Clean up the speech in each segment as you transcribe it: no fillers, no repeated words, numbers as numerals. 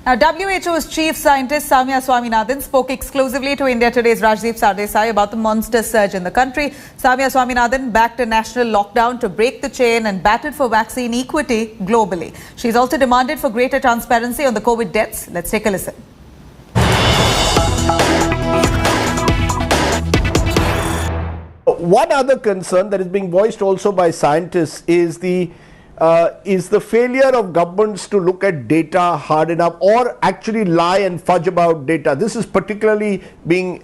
Now, WHO's chief scientist Soumya Swaminathan spoke exclusively to India Today's Rajdeep Sardesai about the monster surge in the country. Soumya Swaminathan backed a national lockdown to break the chain and battled for vaccine equity globally. She's also demanded for greater transparency on the COVID deaths. Let's take a listen. One other concern that is being voiced also by scientists is the failure of governments to look at data hard enough or actually lie and fudge about data. This is particularly being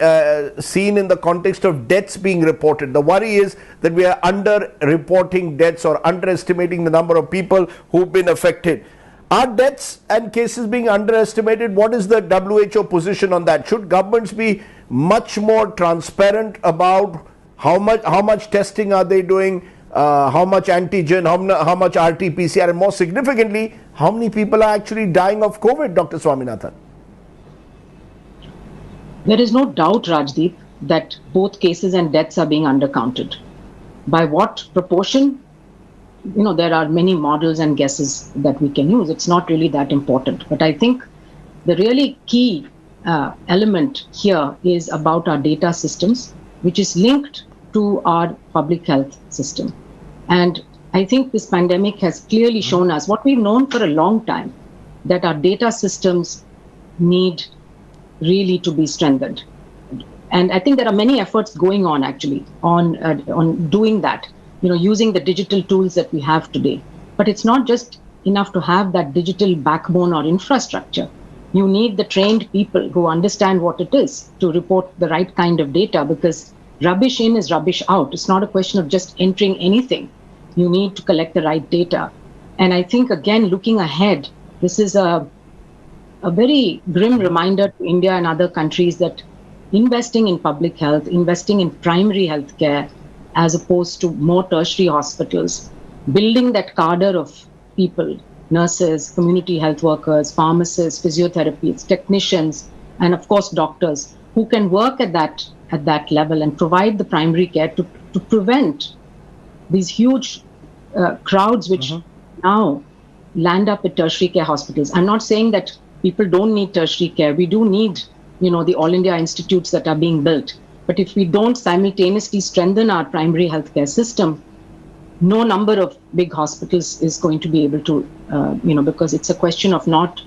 seen in the context of deaths being reported. The worry is that we are under-reporting deaths or underestimating the number of people who've been affected. Are deaths and cases being underestimated? What is the WHO position on that? Should governments be much more transparent about how much testing are they doing? How much antigen, how much RT-PCR, and more significantly, how many people are actually dying of COVID, Dr. Swaminathan? There is no doubt, Rajdeep, that both cases and deaths are being undercounted. By what proportion? There are many models and guesses that we can use. It's not really that important. But I think the really key element here is about our data systems, which is linked to our public health system. And I think this pandemic has clearly shown us what we've known for a long time, that our data systems need really to be strengthened. And I think there are many efforts going on actually on doing that, using the digital tools that we have today. But it's not just enough to have that digital backbone or infrastructure. You need the trained people who understand what it is to report the right kind of data, because rubbish in is rubbish out. It's not a question of just entering anything. You need to collect the right data. And I think, again, looking ahead, this is a very grim reminder to India and other countries that investing in public health, investing in primary health care, as opposed to more tertiary hospitals, building that cadre of people, nurses, community health workers, pharmacists, physiotherapists, technicians, and of course, doctors, who can work at that level and provide the primary care to prevent these huge crowds which now land up at tertiary care hospitals. I'm not saying that people don't need tertiary care. We do need, the All India institutes that are being built. But if we don't simultaneously strengthen our primary healthcare system, no number of big hospitals is going to be able to, because it's a question of not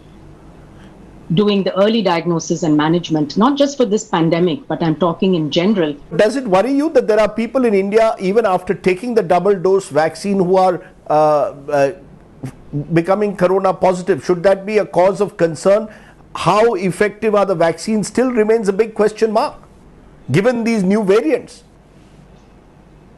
doing the early diagnosis and management, not just for this pandemic, but I'm talking in general. Does it worry you that there are people in India, even after taking the double dose vaccine, who are becoming corona positive? Should that be a cause of concern? How effective are the vaccines still remains a big question mark, given these new variants.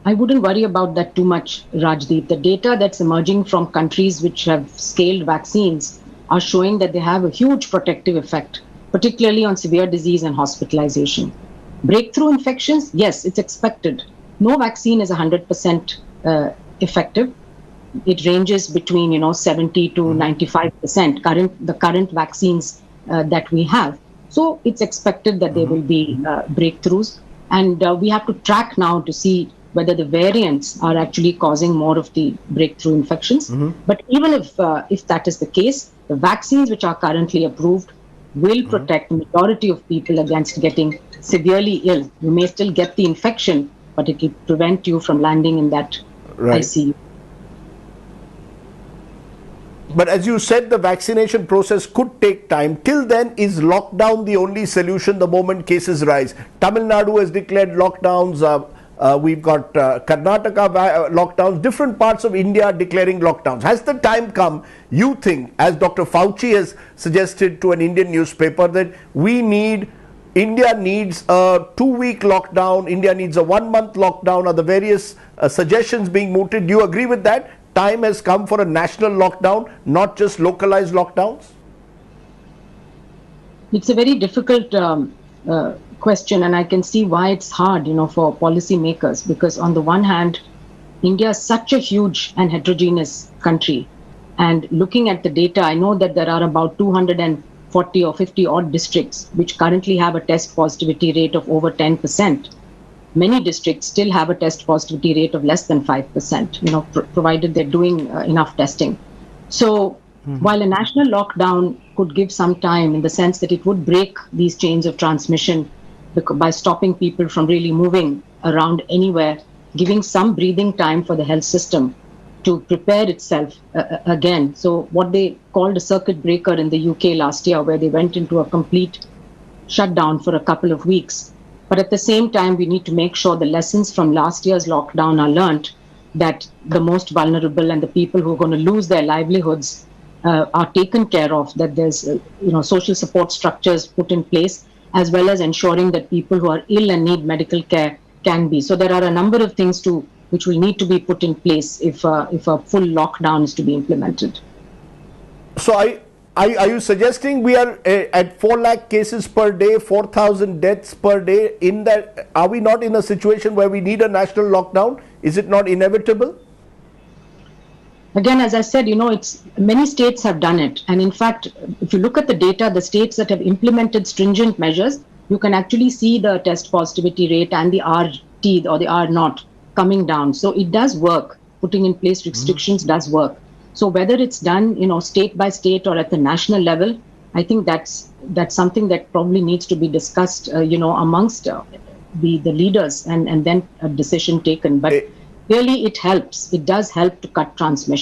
I wouldn't worry about that too much, Rajdeep. The data that's emerging from countries which have scaled vaccines are showing that they have a huge protective effect, particularly on severe disease and hospitalization. Breakthrough infections, yes, it's expected. No vaccine is 100% effective. It ranges between 70 to 95%, the current vaccines that we have. So it's expected that there will be breakthroughs. And we have to track now to see whether the variants are actually causing more of the breakthrough infections. But even if that is the case, the vaccines which are currently approved will protect the majority of people against getting severely ill. You may still get the infection, but it will prevent you from landing in that ICU. But as you said, the vaccination process could take time. Till then, is lockdown the only solution the moment cases rise? Tamil Nadu has declared lockdowns. We've got Karnataka lockdowns, different parts of India declaring lockdowns. Has the time come, you think, as Dr. Fauci has suggested to an Indian newspaper, that India needs a 2-week lockdown, India needs a 1-month lockdown? Are the various suggestions being mooted? Do you agree with that? Time has come for a national lockdown, not just localized lockdowns? It's a very difficult question, and I can see why it's hard, for policymakers, because on the one hand, India is such a huge and heterogeneous country. And looking at the data, I know that there are about 240 or 50 odd districts which currently have a test positivity rate of over 10%. Many districts still have a test positivity rate of less than 5%, provided they're doing enough testing. So While a national lockdown could give some time in the sense that it would break these chains of transmission by stopping people from really moving around anywhere, giving some breathing time for the health system to prepare itself again. So what they called a circuit breaker in the UK last year, where they went into a complete shutdown for a couple of weeks. But at the same time, we need to make sure the lessons from last year's lockdown are learnt, that the most vulnerable and the people who are going to lose their livelihoods are taken care of, that there's social support structures put in place, as well as ensuring that people who are ill and need medical care can be. So there are a number of things which will need to be put in place if a full lockdown is to be implemented. So are you suggesting we are at 4 lakh cases per day, 4,000 deaths per day? In that, are we not in a situation where we need a national lockdown? Is it not inevitable? Again, as I said, many states have done it. And in fact, if you look at the data, the states that have implemented stringent measures, you can actually see the test positivity rate and the RT or the R naught coming down. So it does work. Putting in place restrictions does work. So whether it's done, state by state or at the national level, I think that's something that probably needs to be discussed, amongst the leaders and then a decision taken. But really, it helps. It does help to cut transmission.